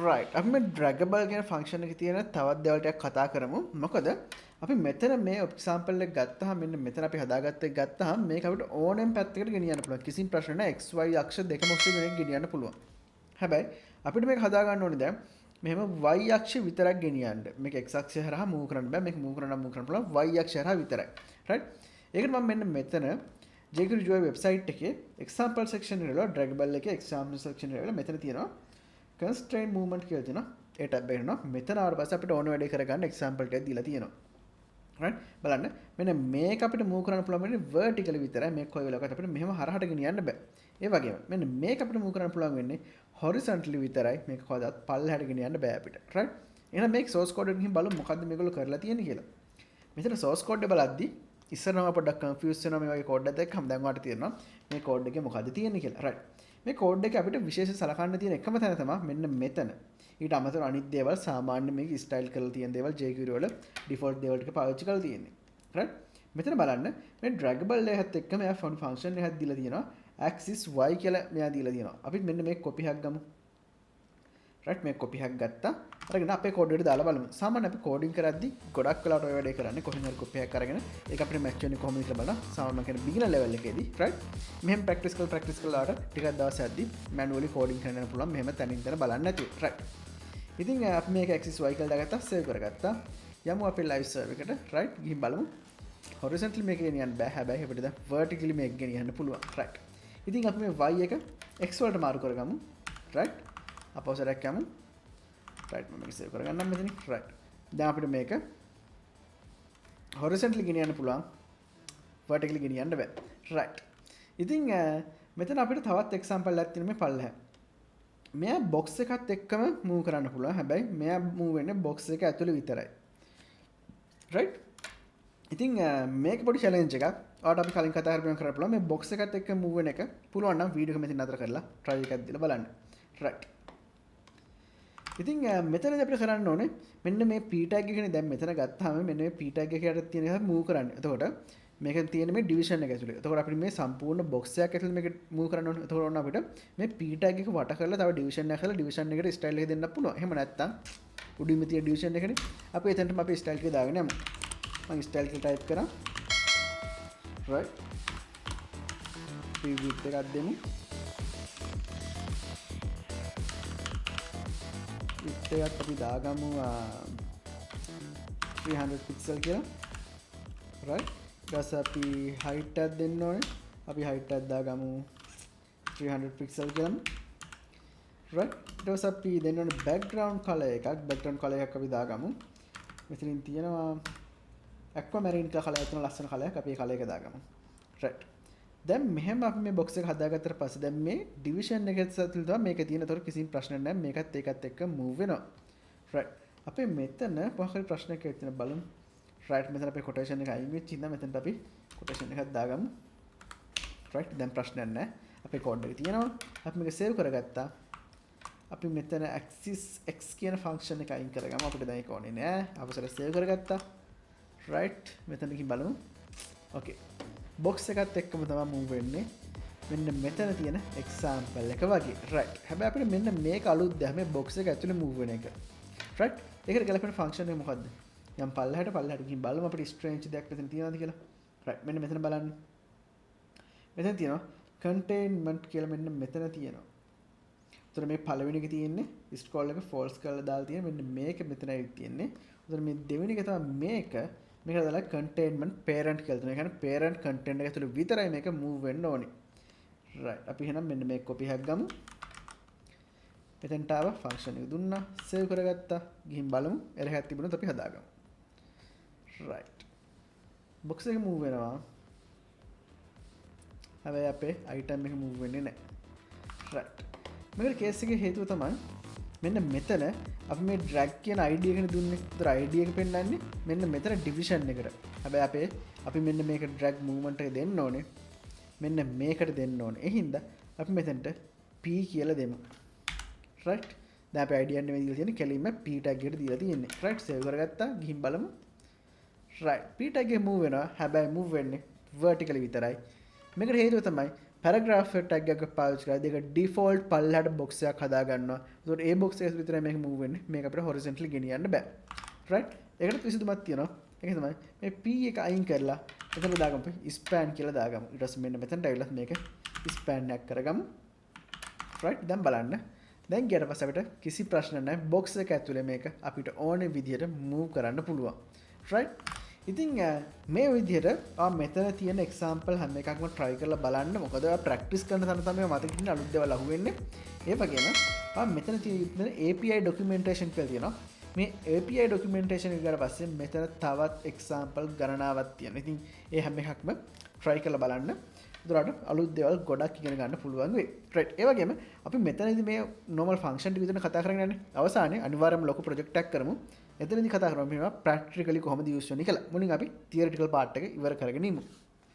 right අපි මේ draggable කියන function එකේ තියෙන තවත් දේවල් ටිකක් කතා කරමු. මොකද අපි මෙතන මේ example එක ගත්තාම මෙන්න මෙතන අපි හදාගත්ත එක ගත්තාම මේක අපිට ඕනෙම පැත්තකට ගෙනියන්න පුළුවන්. කිසිම ප්‍රශ්න නැහැ. x y අක්ෂ දෙකම ඔස්සේ මේක ගෙනියන්න පුළුවන්. හැබැයි අපිට මේක හදා ගන්න ඕනේ දැන් මෙහෙම y අක්ෂය විතරක් ගෙනියන්න. මේක x අක්ෂය හරහා move කරන්න බෑ. මේක move කරන්න පුළුවන් y අක්ෂය හරහා විතරයි. right? ඒකට මම මෙන්න මෙතන Jquery website එකේ example section එක වල draggable එකේ example section එක වල මෙතන තියෙනවා constraint movement කියලා තියෙනවා. ඒ ටැබ් එක එනවා. මෙතන ආවට පස්සේ අපිට ඕන වැඩේ කරගන්න example ටිකක් දීලා තියෙනවා. right? බලන්න මෙන්න මේක අපිට move කරන්න පුළුවන් වෙන්නේ vertically විතරයි. මේක කොයි වෙලාවකත් අපිට මෙහෙම හරහට ගෙනියන්න බෑ. ඒ වගේම මෙන්න මේක අපිට move කරන්න පුළුවන් වෙන්නේ horizontally විතරයි. මේක කොහොමදත් පල්ලෙහාට ගෙනියන්න බෑ අපිට. right? එහෙනම් මේක source code එකකින් බලමු මොකද්ද මේගොල්ලෝ කරලා තියෙන්නේ කියලා. මෙතන source code එක බලද්දි ඉස්සරහම පොඩ්ඩක් කන්ෆියුස් වෙනවා මේ වගේ කෝඩ් එකක් දැක්කම දැන් ඔයාලට තේරෙනවා මේ කෝඩ් එකේ මොකද්ද තියෙන්නේ කියලා. right. මේ කෝඩ් එකේ අපිට විශේෂ සලකන්න තියෙන එකම තැන තමයි මෙන්න මෙතන. ඊට අමතරව අනිත් දේවල් සාමාන්‍ය මේක ස්ටයිල් කරලා තියෙන දේවල් Jquery වල ඩිෆෝල්ට් දේවල් ටික පාවිච්චි කරලා තියෙන්නේ. right. මෙතන බලන්න මේ draggable එකත් එක්ක මෙයා function එකක් දීලා තියෙනවා. axis y කියලා මෙයා දීලා තියෙනවා. අපි මෙන්න මේ copy එකක් ගමු. right මේ copy එකක් ගත්තා. අරගෙන අපේ කෝඩ් එකට දාලා බලමු. සාමාන්‍ය අපි කෝඩින් කරද්දි ගොඩක් වෙලාවට ඔය වැඩේ කරන්නේ කොහෙන් හරි copy එකක් අරගෙන ඒක අපිට match වෙන්නේ කොහොමද කියලා බලන්න. සාමාන්‍ය කියන්නේ beginner level එකේදී right මෙහෙම practice කරලාට ටිකක් දවස් යද්දි manually coding කරන්න පුළුවන්. මෙහෙම තනින් තන බලන්න නැතුව right. ඉතින් අපි මේක axis y කියලා දාගත්තා save කරගත්තා. යමු අපේ live server එකට right ගිහින් බලමු. horizontally මේක ගෙනියන්න බෑ. හැබැයි අපිට දැන් vertically මේක ගෙනියන්න පුළුවන් right. ඉතින් අපි මේ y එක x වලට මාරු කරගමු right. අපවසරයක් යමු right මම මේක save කරගන්නම් මෙතන right. දැන් අපිට මේක horizontally ගෙනියන්න පුළුවන් vertically ගෙනියන්න බෑ right. ඉතින් මෙතන අපිට තවත් example එකක් තියෙනවා මේ පල්ලෙහා. මෙයා box එකත් එක්කම move කරන්න පුළුවන්. හැබැයි මෙයා move වෙන්නේ box එක ඇතුලේ විතරයි right. ඉතින් මේක පොඩි challenge එකක්. ඔයාලට අපි කලින් කතා කරපු කරන්න පුළුවන් මේ box එකත් එක්ක move වෙන එක පුළුවන් නම් වීඩියෝ එක මෙතන නතර කරලා try එකක් දීලා බලන්න right. ඉතින් මෙතනදී අපිට කරන්න ඕනේ මෙන්න මේ p tag එකනේ දැන් මෙතන ගත්තාම මෙන්න මේ p tag එක යට තියෙන එක move කරන්න. එතකොට මේක තියෙන මේ division එක ඇතුලේ. එතකොට අපිට මේ සම්පූර්ණ box එකක් ඇතුලේ මේක move කරන්න ඕනේ. එතකොට ඔන්න අපිට මේ p tag එක වට කරලා තව division එකක් කරලා division එකට style එක දෙන්න පුළුවන්. එහෙම නැත්නම් උඩින්ම තියෙන division එකනේ අපි එතනටම අපි style එක දාගෙන යමු. මම style එක type කරා. right. width එකක් දෙමු. එකත් අපි දාගමු 300 pixel කියලා right. ඊට අපි height එකක් දෙන්න ඕනේ. අපි height එකක් දාගමු 300 pixel කියලා right. ඊට අපි දෙන්න ඕනේ background color එකක්. background color එකක් අපි දාගමු. මෙතනින් තියෙනවා aquamarine color එක තියෙන ලස්සන color එකක්. අපි ඒ color එක දාගමු right. දැන් මෙහෙම අපි මේ box එක හදාගත්තට පස්සේ දැන් මේ division එක ඇතුළේ තමයි මේක තියෙන. ඒතකොට කිසිම ප්‍රශ්නයක් නැහැ. මේකත් ඒකත් එක්ක move වෙනවා. right. අපේ මෙතන මොකක් හරි ප්‍රශ්නයක් තියෙන බලමු. right මෙතන අපේ quotation එක අයින් වෙච්ච ඉඳන් මෙතනට අපි quotation එකක් දාගමු. right දැන් ප්‍රශ්නයක් නැහැ. අපේ code එක තියෙනවා. අපි මේක save කරගත්තා. අපි මෙතන axis x කියන function එක අයින් කරගමු. අපිට දැන් ඒක ඕනේ නෑ. අපසර save කරගත්තා. right මෙතන ගිහින් බලමු. okay. box එකත් එක්කම තමයි move වෙන්නේ. මෙන්න මෙතන තියෙන example එක වගේ. right. හැබැයි අපිට මෙන්න මේක අලුත් දෙයක් මේ box එක ඇතුලේ move වෙන එක. right. ඒකට ගැලපෙන function එක මොකද්ද? යම් පල්ලෙහාට ගිහින් බලමු අපිට strange දෙයක් මෙතන තියෙනවද කියලා. right. මෙන්න මෙතන බලන්න. මෙතන තියෙනවා containment කියලා මෙන්න මෙතන තියෙනවා. උතන මේ පළවෙනි එක තියෙන්නේ scroll එක false කරලා දාලා තියෙන මෙන්න මේක මෙතනයි තියෙන්නේ. උතන මේ දෙවෙනි එක තමයි මේක දාලා containment parent කියලා තියෙනවා. ඒ කියන්නේ parent content එක ඇතුළේ විතරයි මේක move වෙන්න ඕනේ. right. අපි එහෙනම් මෙන්න මේ copy එකක් ගමු. මෙතෙන්ට ආව function එක දුන්නා. save කරගත්තා. ගිහින් බලමු. error එකක් තිබුණොත් අපි හදාගමු. right. box එක move වෙනවා. හැබැයි අපේ item එක move වෙන්නේ නැහැ. right. මේකට case එකේ හේතුව තමයි මෙන්න මෙතන අපි මේ drag කියන id එකනේ දුන්නේ. ඒතර id එක පෙන්නන්නේ මෙන්න මෙතන division එකට. හැබැයි අපි මෙන්න මේක drag movement එක දෙන්න ඕනේ. මෙන්න මේකට දෙන්න ඕනේ. ඒ හින්දා අපි මෙතනට p කියලා දෙමු. right. දැන් අපි id එක නෙමෙයි දීලා තියෙන්නේ. කෙලින්ම p tag එකට දීලා තියෙන්නේ. right. save කරගත්තා. ගිහින් බලමු. right. p tag එක move වෙනවා. හැබැයි move වෙන්නේ vertically විතරයි. මේකට හේතුව තමයි paragraph tag එකක් පාවිච්චි කරලා ඒක default පල්ලහට box එකක් හදා ගන්නවා. ඒකට ඒ box එක විතරයි මේක move වෙන්නේ. මේක අපිට horizontally ගෙනියන්න බෑ. right? ඒකට විසඳුමක් තියෙනවා. ඒක තමයි මේ p එක අයින් කරලා එතන දාගමු span කියලා දාගමු. ඊට පස්සේ මෙන්න මෙතනට ඇවිල්ලා මේක span එකක් කරගමු. right? දැන් බලන්න. දැන් ගියට පස්සේ අපිට කිසි ප්‍රශ්න නැහැ. box එක ඇතුලේ මේක අපිට ඕනේ විදිහට move කරන්න පුළුවන්. right? ඉතින් මේ විදිහට මෙතන තියෙන example හැම එකක්ම try කරලා බලන්න. මොකද ඔයා practice කරන තරම තමයි මතක ඉන්න අලුත් දේවල් අහුවෙන්නේ. ඒ වගේම මෙතන තියෙන API documentation කියලා තියෙනවා. මේ API documentation එක ඊට පස්සේ මෙතන තවත් example ගණනාවක් තියෙනවා. ඉතින් ඒ හැම එකක්ම try කරලා බලන්න. ඒතරට අලුත් දේවල් ගොඩක් ඉගෙන ගන්න පුළුවන් වෙයි. right. ඒ වගේම අපි මෙතනදී මේ normal function ටික විතර කතා කරගෙන යන්නේ. අවසානයේ අනිවාර්යයෙන්ම ලොකු project එකක් කරමු. එතනදී කතා කරමු මේවා practically කොහොමද use වෙන්නේ කියලා. මුලින් අපි theoretical part එක ඉවර කරගෙන ඉමු.